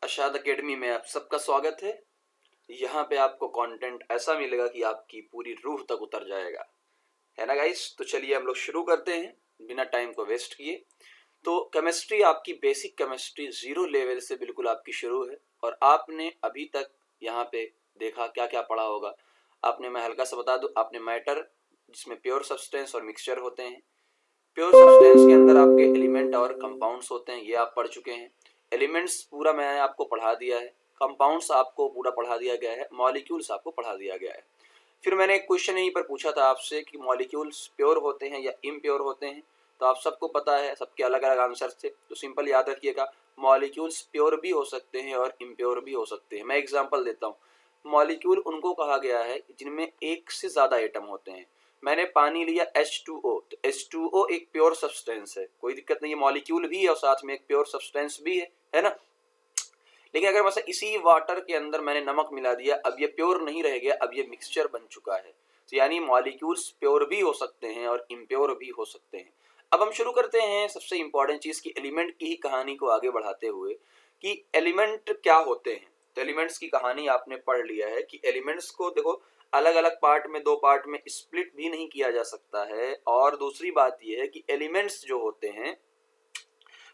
अशाद academy में आप सबका स्वागत है। यहाँ पे आपको कंटेंट ऐसा मिलेगा कि आपकी पूरी रूह तक उतर जाएगा, है ना गाइस। तो चलिए हम लोग शुरू करते हैं बिना टाइम को वेस्ट किए। तो केमिस्ट्री, आपकी बेसिक केमिस्ट्री जीरो लेवल से बिल्कुल आपकी शुरू है और आपने अभी तक यहाँ पे देखा क्या क्या पढ़ा होगा। आपने, मैं हल्का सा बता दूं, आपने मैटर जिसमें प्योर सब्सटेंस और मिक्सचर होते हैं, प्योर सब्सटेंस के अंदर आपके एलिमेंट और कंपाउंड्स होते हैं, ये आप पढ़ चुके हैं। एलिमेंट्स पूरा मैंने आपको पढ़ा दिया है, कंपाउंड्स आपको पूरा पढ़ा दिया गया है, मॉलिक्यूल्स आपको पढ़ा दिया गया है। फिर मैंने एक क्वेश्चन यहीं पर पूछा था आपसे कि मॉलिक्यूल्स प्योर होते हैं या इम्प्योर होते हैं, तो आप सबको पता है, सबके अलग अलग आंसर थे। तो सिंपल याद रखिएगा, मॉलिक्यूल्स प्योर भी हो सकते हैं और इम्प्योर भी हो सकते हैं। मैं एग्जांपल देता हूँ। मॉलिक्यूल उनको कहा गया है जिनमें एक से ज़्यादा एटम होते हैं। मैंने पानी लिया H2O, तो H2O एक प्योर सब्सटेंस है, कोई दिक्कत नहीं है, मॉलिक्यूल भी है और साथ में एक प्योर सब्सटेंस भी है ना। लेकिन अगर मतलब इसी वाटर के अंदर मैंने नमक मिला दिया, अब ये प्योर नहीं रह गया, अब ये मिक्सचर बन चुका है। तो यानी मॉलिक्यूल्स प्योर भी हो सकते हैं और इम्प्योर भी हो सकते हैं। अब हम शुरू करते हैं सबसे इंपॉर्टेंट चीज की, एलिमेंट की ही कहानी को आगे बढ़ाते हुए कि एलिमेंट क्या होते हैं। तो एलिमेंट्स की कहानी आपने पढ़ लिया है कि एलिमेंट्स को देखो अलग अलग पार्ट में, दो पार्ट में स्प्लिट भी नहीं किया जा सकता है। और दूसरी बात यह है कि एलिमेंट्स जो होते हैं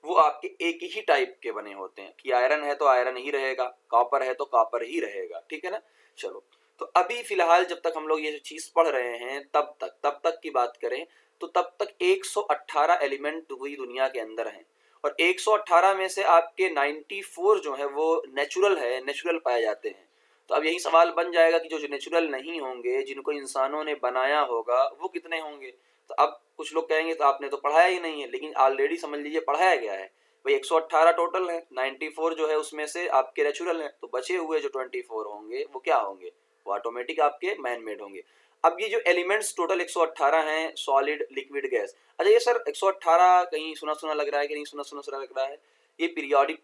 वो आपके एक ही टाइप के बने होते हैं कि आयरन है तो आयरन ही रहेगा, कॉपर है तो कॉपर ही रहेगा, ठीक है ना। चलो, तो अभी फिलहाल जब तक हम लोग ये चीज पढ़ रहे हैं तब तक की बात करें तो तब तक 118 एलिमेंट हुई दुनिया के अंदर हैं और 118 में से आपके 94 जो है वो नेचुरल है, नेचुरल पाए जाते हैं। तो अब यही सवाल बन जाएगा कि जो नेचुरल नहीं होंगे, जिनको इंसानों ने बनाया होगा, वो कितने होंगे। तो अब कुछ लोग कहेंगे तो आपने तो पढ़ाया ही नहीं है, लेकिन ऑलरेडी समझ लीजिए पढ़ाया गया है भाई। 118 टोटल है, 94 जो है उसमें से आपके नेचुरल हैं, तो बचे हुए जो 24 होंगे वो क्या होंगे, वो ऑटोमेटिक आपके मैन मेड होंगे। अब ये जो एलिमेंट्स टोटल 118 हैं, सॉलिड, लिक्विड, गैस। अच्छा ये सर 118 कहीं सुना सुना लग रहा है कि नहीं सुना सुना लग रहा है। ये पीरियोडिक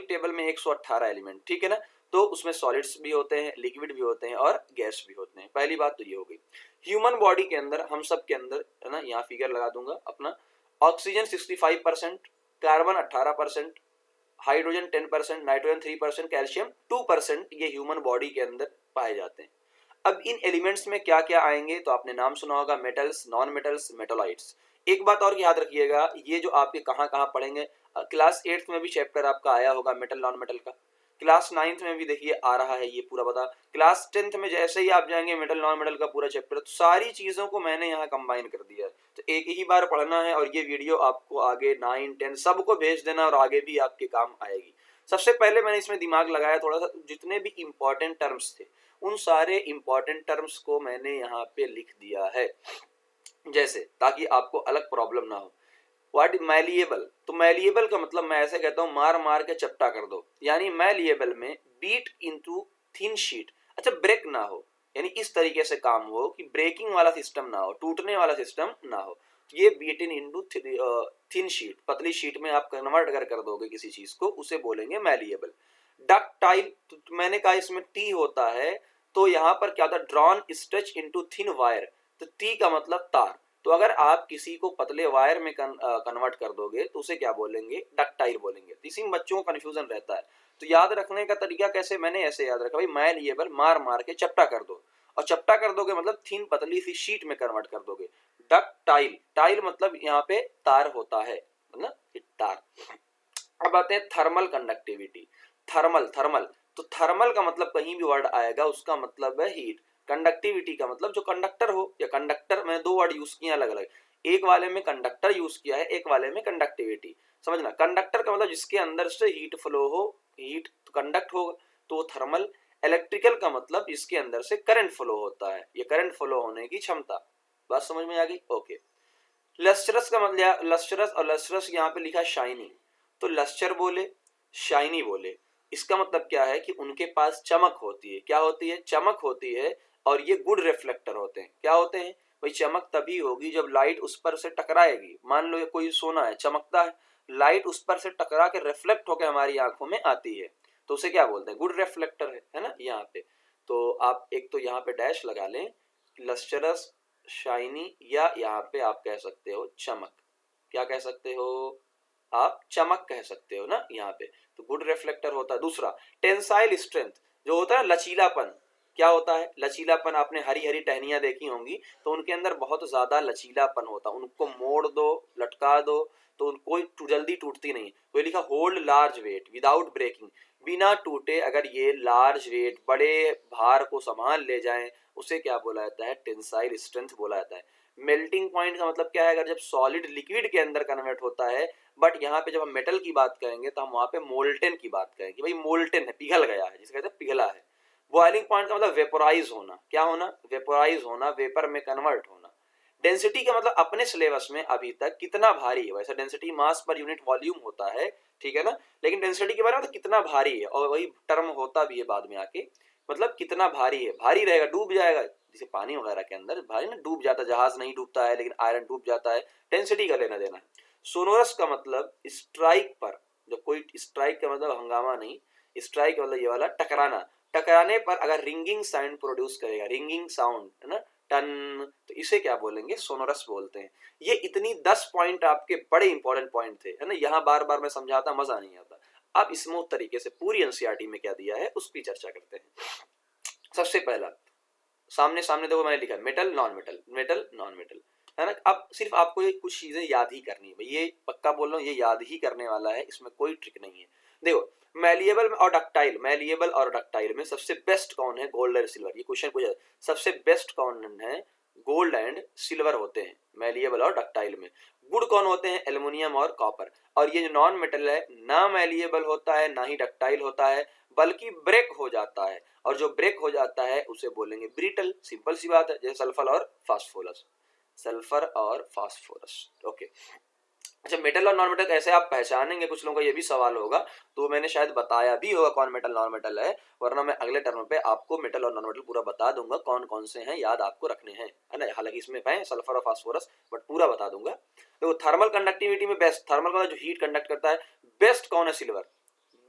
टेबल में 118 एलिमेंट, ठीक है ना। तो उसमें सॉलिड्स भी होते हैं, लिक्विड भी होते हैं और गैस भी होते हैं। पहली बात तो ये हो गई। ह्यूमन बॉडी के अंदर, हम सब के अंदर, है ना, यहाँ फिगर लगा दूंगा अपना, oxygen 65%, carbon 18%, hydrogen 10%, nitrogen 3%, calcium 2%, ये ह्यूमन बॉडी के अंदर पाए जाते हैं। अब इन एलिमेंट्स में क्या क्या आएंगे, तो आपने नाम सुना होगा, मेटल्स, नॉन मेटल्स, मेटोलाइट्स। एक बात और याद रखिएगा, ये जो आपके कहाँ कहाँ पढ़ेंगे, क्लास 8th में भी चैप्टर आपका आया होगा मेटल नॉन मेटल का, क्लास 9th में भी देखिए आ रहा है ये पूरा बता, क्लास 10th में जैसे ही आप जाएंगे मेटल नॉन मेटल का पूरा चैप्टर। तो सारी चीजों को मैंने यहाँ कंबाइन कर दिया है, तो एक ही बार पढ़ना है और ये वीडियो आपको आगे 9, 10 सबको भेज देना और आगे भी आपके काम आएगी। सबसे पहले मैंने इसमें दिमाग लगाया थोड़ा सा, जितने भी इंपॉर्टेंट टर्म्स थे उन सारे इंपॉर्टेंट टर्म्स को मैंने यहाँ पे लिख दिया है, जैसे ताकि आपको अलग प्रॉब्लम ना हो। व्हाट मैलिएबल, तो मैलिएबल का मतलब मैं ऐसे कहता हूँ, मार मार के चपटा कर दो। यानी मैलिएबल में बीट इनटू थिन शीट, अच्छा ब्रेक ना हो, यानी इस तरीके से काम हो कि ब्रेकिंग वाला सिस्टम ना हो, टूटने वाला सिस्टम ना हो। ये beat in into thin sheet, पतली शीट में आप कन्वर्ट कर दोगे किसी चीज को, उसे बोलेंगे मैलिएबल। डक्टाइल, तो मैंने कहा इसमें टी होता है, तो यहाँ पर क्या होता है, drawn stretch into thin wire, तो टी का मतलब तार। तो अगर आप किसी को पतले वायर में कन्वर्ट कर दोगे तो उसे क्या बोलेंगे, डक्टाइल बोलेंगे। तो इसी में बच्चों को कंफ्यूजन रहता है। तो याद रखने का तरीका कैसे, मैंने ऐसे याद रखा भाई, मैलिएबल मार मार के चपटा कर दो, और चपटा कर दोगे मतलब थिन पतली सी शीट में कन्वर्ट कर दोगे। डक्टाइल, टाइल मतलब यहाँ पे तार होता है ना, तार। अब आते हैं थर्मल कंडक्टिविटी। थर्मल, थर्मल, तो थर्मल का मतलब कहीं भी वर्ड आएगा उसका मतलब है हीट। कंडक्टिविटी का मतलब जो कंडक्टर हो, या कंडक्टर, मैंने दो वर्ड यूज किए अलग अलग, एक वाले में कंडक्टर यूज किया है, एक वाले में कंडक्टिविटी। समझना, कंडक्टर का मतलब जिसके अंदर से हीट फ्लो हो, हीट तो कंडक्ट होगा, तो थर्मल। इलेक्ट्रिकल का मतलब जिसके अंदर से करंट फ्लो होता है, ये करंट फ्लो होने की क्षमता। बात समझ में आ गई, ओके। लस्ट्रस का मतलब, लस्ट्रस और लस्ट्रस यहाँ पे लिखा शाइनी, तो लस्टर बोले, शाइनी बोले, इसका मतलब क्या है कि उनके पास चमक होती है। क्या होती है, चमक होती है। और ये गुड रिफ्लेक्टर होते हैं। क्या होते हैं भाई, चमक तभी होगी जब लाइट उस पर से टकराएगी। मान लो ये कोई सोना है, चमकता है, लाइट उस पर से टकरा के रिफ्लेक्ट होकर हमारी आंखों में आती है, तो उसे क्या बोलते हैं, गुड रिफ्लेक्टर है ना यहाँ पे। तो आप एक तो यहाँ पे डैश लगा लें, लस्टरस, शाइनी, या यहाँ पे आप कह सकते हो चमक। क्या कह सकते हो, आप चमक कह सकते हो ना यहाँ पे, तो गुड रिफ्लेक्टर होता है। दूसरा टेंसाइल स्ट्रेंथ, जो होता है लचीलापन, क्या होता है लचीलापन, आपने हरी हरी टहनियां देखी होंगी तो उनके अंदर बहुत ज्यादा लचीलापन होता है, उनको मोड़ दो लटका दो तो उनको जल्दी टूटती नहीं। तो ये लिखा hold large weight without breaking, बिना टूटे अगर ये लार्ज वेट बड़े भार को संभाल ले जाएं, उसे क्या बोला जाता है, टेंसाइल स्ट्रेंथ बोला जाता है। मेल्टिंग पॉइंट का मतलब क्या है, अगर जब सॉलिड लिक्विड के अंदर कन्वर्ट होता है, बट यहाँ पे जब हम मेटल की बात करेंगे तो हम वहां पे मोल्टेन की बात करेंगे, भाई मोल्टेन है, पिघल गया है, जिसे कहते हैं पिघला है। बॉइलिंग पॉइंट का मतलब वेपोराइज होना, क्या होना, वेपोराइज होना, वेपर में कन्वर्ट होना। डेंसिटी का मतलब अपने सिलेबस में अभी तक कितना भारी है, वैसे density mass per unit volume होता है, ठीक है ना, लेकिन डेंसिटी के बारे में तो कितना भारी है, और वही टर्म होता भी है बाद में आके, मतलब कितना भारी है, भारी रहेगा, डूब जाएगा, जैसे पानी वगैरह के अंदर भारी ना डूब जाता है, जहाज नहीं डूबता है लेकिन आयरन डूब जाता है, डेंसिटी का लेना देना है। सोनोरस का मतलब स्ट्राइक पर, जब कोई स्ट्राइक का मतलब हंगामा नहीं, स्ट्राइक का मतलब ये वाला टकराना, टकराने पर अगर रिंगिंग साउंड प्रोड्यूस करेगा, रिंगिंग साउंड है ना, टन, तो इसे क्या बोलेंगे, सोनोरस बोलते हैं। ये इतनी 10 पॉइंट आपके बड़े इंपॉर्टेंट पॉइंट थे, है ना, यहाँ बार बार मैं समझाता मजा नहीं आता। अब स्मूथ तरीके से पूरी एनसीईआरटी में क्या दिया है उसकी चर्चा करते हैं। सबसे पहला सामने सामने देखो मैंने लिखा metal non metal, metal non metal, है ना। अब सिर्फ आपको ये कुछ चीजें याद ही करनी है, ये पक्का बोल रहा हूँ, ये याद ही करने वाला है, इसमें कोई ट्रिक नहीं है। देखो मैलिएबल और डक्टाइल, मैलिएबल और डक्टाइल में सबसे बेस्ट कौन है, गोल्ड और सिल्वर, ये क्वेश्चन पूछा, सबसे बेस्ट कौन है, गोल्ड एंड सिल्वर होते हैं मैलिएबल और डक्टाइल में। गुड कौन होते हैं, एल्युमिनियम और कॉपर। और ये जो नॉन मेटल है ना मैलिएबल होता है ना ही डक्टाइल होता है, बल्कि ब्रेक हो जाता है, और जो ब्रेक हो जाता है उसे बोलेंगे ब्रिटल, सिंपल सी बात है, जैसे सल्फर और फास्फोरस, सल्फर और फास्फोरस, ओके। अच्छा मेटल और नॉन मेटल कैसे आप पहचानेंगे, कुछ लोगों का ये भी सवाल होगा, तो मैंने शायद बताया भी होगा कौन मेटल नॉन मेटल है, वरना मैं अगले टर्म पे आपको मेटल और नॉन मेटल पूरा बता दूंगा कौन कौन से हैं, याद आपको रखने हैं, है ना, हालांकि इसमें है सल्फर और फास्फोरस, बट पूरा बता दूंगा। तो थर्मल कंडक्टिविटी में बेस्ट, थर्मल का जो हीट कंडक्ट करता है, बेस्ट कौन है, सिल्वर,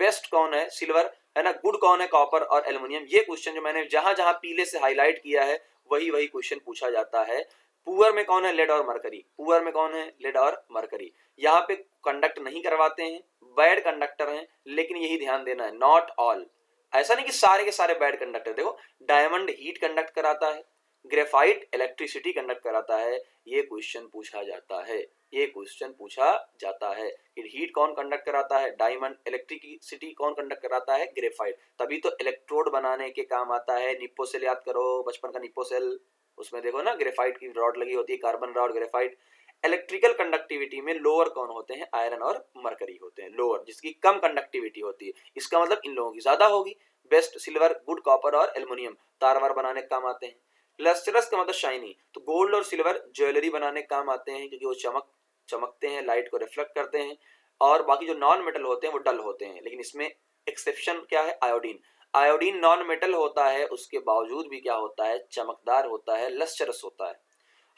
बेस्ट कौन है, सिल्वर, है ना। गुड कौन है, कॉपर और एल्युमिनियम। ये क्वेश्चन जो मैंने जहां जहां पीले से हाईलाइट किया है वही वही क्वेश्चन पूछा जाता है। पुअर में कौन है, लेड और मरकरी, पुअर में कौन है, लेड और मरकरी। यहाँ पे कंडक्ट नहीं करवाते हैं, बैड कंडक्टर हैं, लेकिन यही ध्यान देना है, नॉट ऑल, ऐसा नहीं कि सारे के सारे बैड कंडक्टर। देखो डायमंड हीट कंडक्ट कराता है, ग्रेफाइट इलेक्ट्रिसिटी कंडक्ट कराता है, ये क्वेश्चन पूछा जाता है, ये क्वेश्चन पूछा जाता है कि हीट कौन कंडक्ट कराता है, डायमंड, इलेक्ट्रिसिटी कौन कंडक्ट कराता है, ग्रेफाइट, तभी तो इलेक्ट्रोड बनाने के काम आता है। निप्पो सेल याद करो, बचपन का निप्पो सेल, उसमें देखो ना ग्रेफाइट की रॉड लगी होती है, carbon rod, graphite. Electrical conductivity में लोअर कौन होते हैं, आयरन और मरकरी होते हैं, लोअर, जिसकी कम कंडक्टिविटी होती है, इसका मतलब इन लोगों की ज्यादा होगी। बेस्ट सिल्वर, गुड कॉपर और एल्युमिनियम तार वार बनाने के काम आते हैं। लस्ट्रस का मतलब शाइनी, तो गोल्ड और सिल्वर ज्वेलरी बनाने के काम आते हैं, क्योंकि वो चमकते हैं, लाइट को रिफ्लेक्ट करते हैं। और बाकी जो नॉन मेटल होते हैं वो डल होते हैं, लेकिन इसमें एक्सेप्शन क्या है, आयोडीन, आयोडीन नॉन मेटल होता है, उसके बावजूद भी क्या होता है, चमकदार होता है, लस्ट्रस होता है।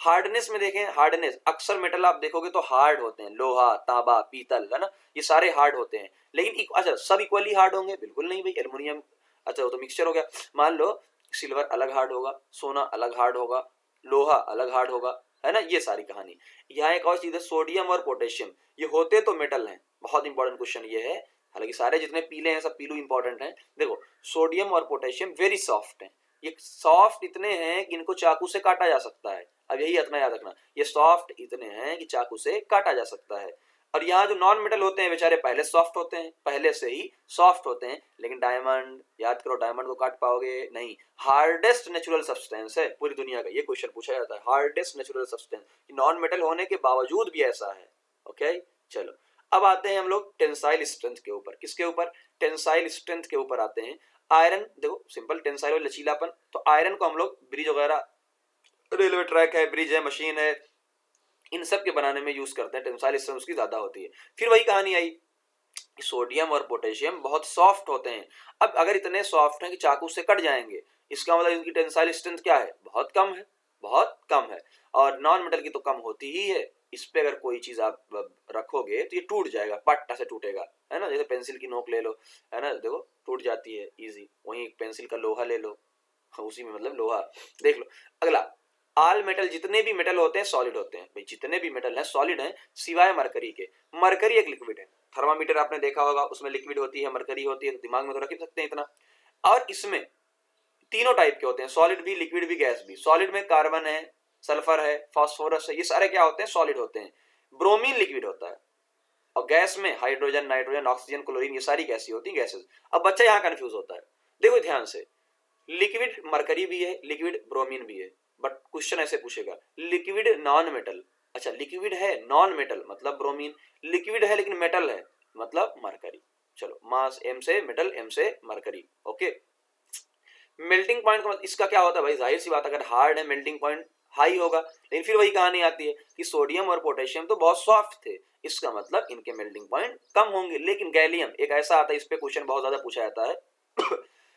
हार्डनेस में देखें, हार्डनेस अक्सर मेटल आप देखोगे तो हार्ड होते हैं, लोहा, तांबा, पीतल, है ना, ये सारे हार्ड होते हैं, लेकिन अच्छा सब इक्वली हार्ड होंगे, बिल्कुल नहीं भाई, एल्युमिनियम, अच्छा वो तो मिक्सचर हो गया। मान लो सिल्वर अलग हार्ड होगा, सोना अलग हार्ड होगा, लोहा अलग हार्ड होगा, है ना, ये सारी कहानी। यहाँ एक और चीज है, सोडियम और पोटेशियम, ये होते तो मेटल हैं, बहुत इंपॉर्टेंट क्वेश्चन ये है, हालांकि सारे जितने पीले हैं सब पीलू इंपॉर्टेंट हैं। देखो सोडियम और पोटेशियम वेरी सॉफ्ट हैं, ये सॉफ्ट इतने हैं कि इनको चाकू से काटा जा सकता है, अब यही इतना याद रखना, ये सॉफ्ट इतने हैं कि चाकू से काटा जा सकता है। और यहाँ जो नॉन मेटल होते हैं बेचारे पहले सॉफ्ट होते हैं, पहले से ही सॉफ्ट होते हैं, लेकिन डायमंड याद करो, डायमंड को काट पाओगे नहीं, हार्डेस्ट नेचुरल सब्सटेंस है पूरी दुनिया का, ये क्वेश्चन पूछा जाता है, hardest natural substance, non metal होने के बावजूद भी ऐसा है, ओके। चलो अब आते हैं हम लोग टेंसाइल स्ट्रेंथ के ऊपर, किसके ऊपर, टेंसाइल स्ट्रेंथ के ऊपर आते हैं। आयरन देखो सिंपल, टेंसाइल और लचीलापन, तो आयरन को हम लोग ब्रिज वगैरह, रेलवे ट्रैक है, ब्रिज है, मशीन है, इन सब के बनाने में यूज करते हैं, टेंसाइल स्ट्रेंथ उसकी ज्यादा होती है। फिर वही कहानी आई, सोडियम और पोटेशियम बहुत सॉफ्ट होते हैं, अब अगर इतने सॉफ्ट हैं कि चाकू से कट जाएंगे, इसका मतलब इनकी टेंसाइल स्ट्रेंथ क्या है, बहुत कम है, बहुत कम है। और नॉन मेटल की तो कम होती ही है, इस पे अगर कोई चीज आप रखोगे तो ये टूट जाएगा, पट्टा से टूटेगा, है ना, जैसे पेंसिल की नोक ले लो, है ना, देखो टूट जाती है इजी, वहीं पेंसिल का लोहा ले लो, उसी में मतलब लोहा। देख लो अगला, ऑल मेटल, जितने भी मेटल होते हैं सॉलिड होते हैं भाई, जितने भी मेटल हैं सॉलिड हैं सिवाय मरकरी के। मरकरी एक लिक्विड है, थर्मामीटर आपने देखा होगा उसमें लिक्विड होती है, मरकरी होती है, तो दिमाग में तो रख ही सकते हैं इतना। और इसमें तीनों टाइप के होते हैं, सॉलिड भी, लिक्विड भी, गैस भी। सॉलिड में कार्बन है, सल्फर है, फास्फोरस है, ये सारे क्या होते हैं, सॉलिड होते हैं। ब्रोमीन लिक्विड होता है, और गैस में हाइड्रोजन, नाइट्रोजन, ऑक्सीजन, क्लोरीन, ये सारी गैसी होती है, गैसेस। अब बच्चा यहाँ कंफ्यूज होता है, देखो ध्यान से, लिक्विड मरकरी भी है, लिक्विड ब्रोमीन भी है, बट क्वेश्चन ऐसे पूछेगा लिक्विड नॉन मेटल। अच्छा, लिक्विड है नॉन मेटल मतलब ब्रोमीन, लिक्विड है लेकिन मेटल है मतलब मरकरी। चलो, मास एम से मेटल, एम से मरकरी। ओके, मेल्टिंग पॉइंट का इसका क्या होता है भाई, जाहिर सी बात अगर हार्ड है मेल्टिंग पॉइंट हाई होगा, लेकिन फिर वही कहानी आती है कि सोडियम और पोटेशियम तो बहुत सॉफ्ट थे, इसका मतलब इनके मेल्टिंग पॉइंट कम होंगे। लेकिन गैलियम एक ऐसा आता है, इस पे क्वेश्चन बहुत ज्यादा पूछा जाता है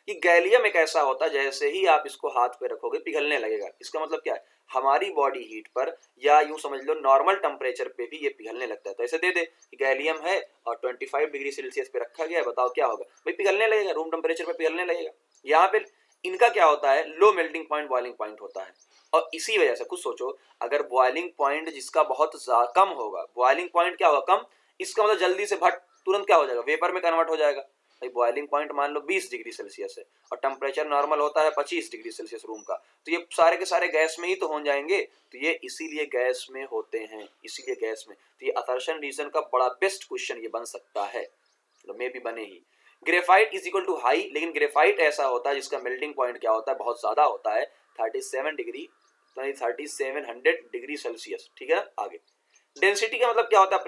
कि गैलियम एक ऐसा होता है जैसे ही आप इसको हाथ पे रखोगे पिघलने लगेगा। इसका मतलब क्या है, हमारी बॉडी हीट पर या यूं समझ लो नॉर्मल टेम्परेचर पे भी ये पिघलने लगता है। तो ऐसे दे दे कि गैलियम है और 25 डिग्री सेल्सियस पे रखा गया है, बताओ क्या होगा भाई, पिघलने लगेगा, रूम टेम्परेचर पे पिघलने लगेगा। यहाँ पे इनका क्या होता है, low melting point, boiling point होता है। और इसी वजह से खुद सोचो, अगर बॉइलिंग पॉइंट जिसका बहुत कम होगा, बॉइलिंग पॉइंट क्या होगा, कम, इसका मतलब जल्दी से भट तुरंत क्या हो जाएगा, वेपर में कन्वर्ट हो जाएगा। भाई बॉइलिंग पॉइंट मान लो 20 डिग्री सेल्सियस है और टेम्परेचर नॉर्मल होता है 25 डिग्री सेल्सियस रूम का, तो ये सारे के सारे गैस में ही तो हो जाएंगे। तो ये इसीलिए गैस में होते हैं, इसीलिए गैस में। तो ये असर्शन रीजन का बड़ा बेस्ट क्वेश्चन ये बन सकता है, तो मे भी बने ही। Graphite is equal to high, लेकिन ग्रेफाइट ऐसा होता है जिसका मेल्टिंग पॉइंट क्या होता है, बहुत ज्यादा होता है, 37 डिग्री, 3700 डिग्री सेल्सियस। ठीक है, आगे डेंसिटी का मतलब क्या होता है,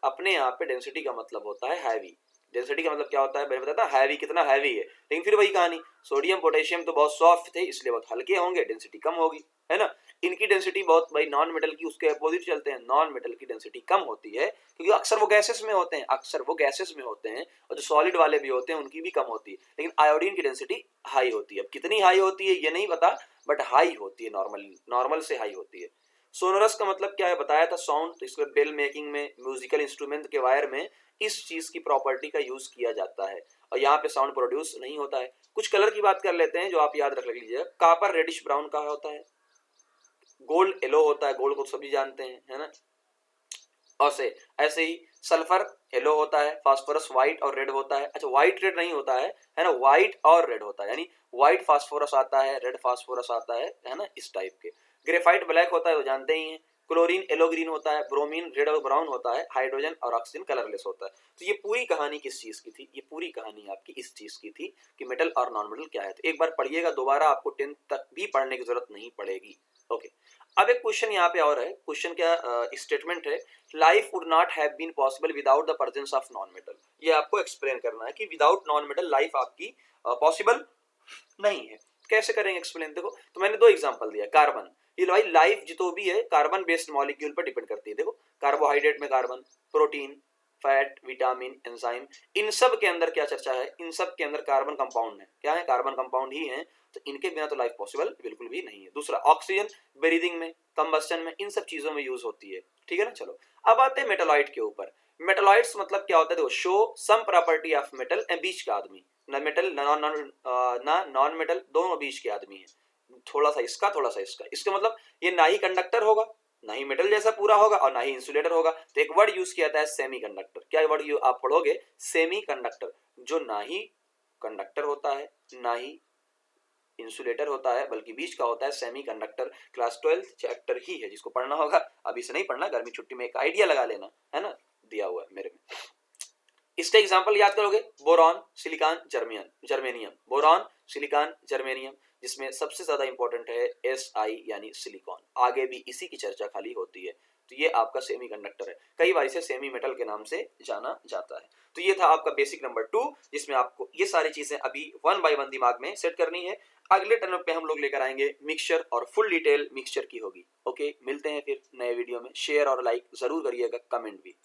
अपने यहाँ पे डेंसिटी का मतलब होता है हैवी। डेंसिटी का मतलब क्या होता है, मैंने बताया था हैवी, कितना हैवी है, लेकिन फिर वही कहानी, सोडियम पोटेशियम तो बहुत सॉफ्ट थे इसलिए बहुत हल्के होंगे, डेंसिटी कम होगी, है ना। इनकी डेंसिटी बहुत, भाई नॉन मेटल की उसके अपोजिट चलते हैं, नॉन मेटल की डेंसिटी कम होती है क्योंकि अक्सर वो गैसेस में होते हैं, अक्सर वो गैसेस में होते हैं, और जो सॉलिड वाले भी होते हैं उनकी भी कम होती है। लेकिन आयोडीन की डेंसिटी हाई होती है, अब कितनी हाई होती है ये नहीं पता, बट हाई होती है, नॉर्मल से हाई होती है। सोनोरस का मतलब क्या है, बताया था साउंड, तो इसको बेल मेकिंग में, म्यूजिकल इंस्ट्रूमेंट के वायर में इस चीज की प्रॉपर्टी का यूज किया जाता है, और यहाँ पे साउंड प्रोड्यूस नहीं होता है। कुछ कलर की बात कर लेते हैं जो आप याद रख लीजिएगा, कापर रेडिश ब्राउन का होता है, गोल्ड येलो होता है, गोल्ड को सभी जानते हैं, है ना। और से ऐसे ही सल्फर येलो होता है, फास्फोरस व्हाइट और रेड होता है। अच्छा, व्हाइट रेड नहीं होता है ना, व्हाइट और रेड होता है, यानी व्हाइट फास्फोरस आता है, रेड फास्फोरस आता है ना, इस टाइप के। ग्रेफाइट ब्लैक होता है तो जानते ही हैं, क्लोरीन येलो ग्रीन होता है, ब्रोमीन रेड और ब्राउन होता है, हाइड्रोजन और ऑक्सीजन कलरलेस होता है। तो ये पूरी कहानी किस चीज की थी, ये पूरी कहानी आपकी इस चीज की थी कि मेटल और नॉन मेटल क्या है। तो एक बार पढ़िएगा, दोबारा आपको 10th तक भी पढ़ने की जरूरत नहीं पड़ेगी। ओके, अब एक क्वेश्चन यहाँ पे और है, क्वेश्चन क्या स्टेटमेंट है, life would not have been possible without the presence of non metal. ये आपको एक्सप्लेन करना है कि विदाउट नॉन मेटल लाइफ आपकी पॉसिबल नहीं है। कैसे करेंगे एक्सप्लेन, देखो, तो मैंने 2 एग्जांपल दिया, कार्बन, ये भाई लाइफ जो भी है कार्बन बेस्ड मॉलिक्यूल पर डिपेंड करती है। देखो, कार्बोहाइड्रेट में carbon, protein, fat, vitamin, enzyme, इन सब के अंदर क्या चर्चा है, इन सब के अंदर कार्बन कंपाउंड है, क्या है, कार्बन कंपाउंड ही है, तो इनके बिना तो लाइफ पॉसिबल बिल्कुल भी नहीं है। दूसरा, ऑक्सीजन ब्रीदिंग में, कंबस्टन में, इन सब चीजों में यूज होती है। ठीक है ना। चलो, अब आते हैं मेटालॉइड के ऊपर। मेटालॉइड्स मतलब क्या होता है, देखो, show some property of metal, बीच का आदमी, ना मेटल ना नॉन मेटल, दोनों बीच के आदमी है, थोड़ा सा इसका थोड़ा सा इसका। इसका मतलब ये ना ही कंडक्टर होगा, ना ही मेटल जैसा पूरा होगा, और ना ही इंसुलेटर होगा। तो एक वर्ड यूज किया जाता है सेमीकंडक्टर। क्या वर्ड आप पढ़ोगे, सेमीकंडक्टर, जो ना ही कंडक्टर होता है ना ही इंसुलेटर होता है, बल्कि बीच का होता है सेमीकंडक्टर। क्लास 12 चैप्टर ही है जिसको पढ़ना होगा, अभी से नहीं पढ़ना, गर्मी छुट्टी में एक आइडिया लगा लेना, है ना, दिया हुआ है मेरे में। इसका एग्जांपल याद करोगे, boron, silicon, germanium, boron, silicon, germanium, जिसमें सबसे ज्यादा इंपॉर्टेंट है Si यानी सिलिकॉन। आगे भी इसी की चर्चा खाली होती है। तो ये आपका सेमीकंडक्टर है, कई बार इसे सेमी मेटल के नाम से जाना जाता है। तो ये था आपका बेसिक नंबर 2, जिसमें आपको ये सारी चीजें अभी 1 by 1 दिमाग में सेट करनी है। अगले टर्म पे हम लोग लेकर आएंगे मिक्सचर, और फुल डिटेल मिक्सचर की होगी। ओके, मिलते हैं फिर नए वीडियो में। शेयर और लाइक जरूर करिएगा, कमेंट भी।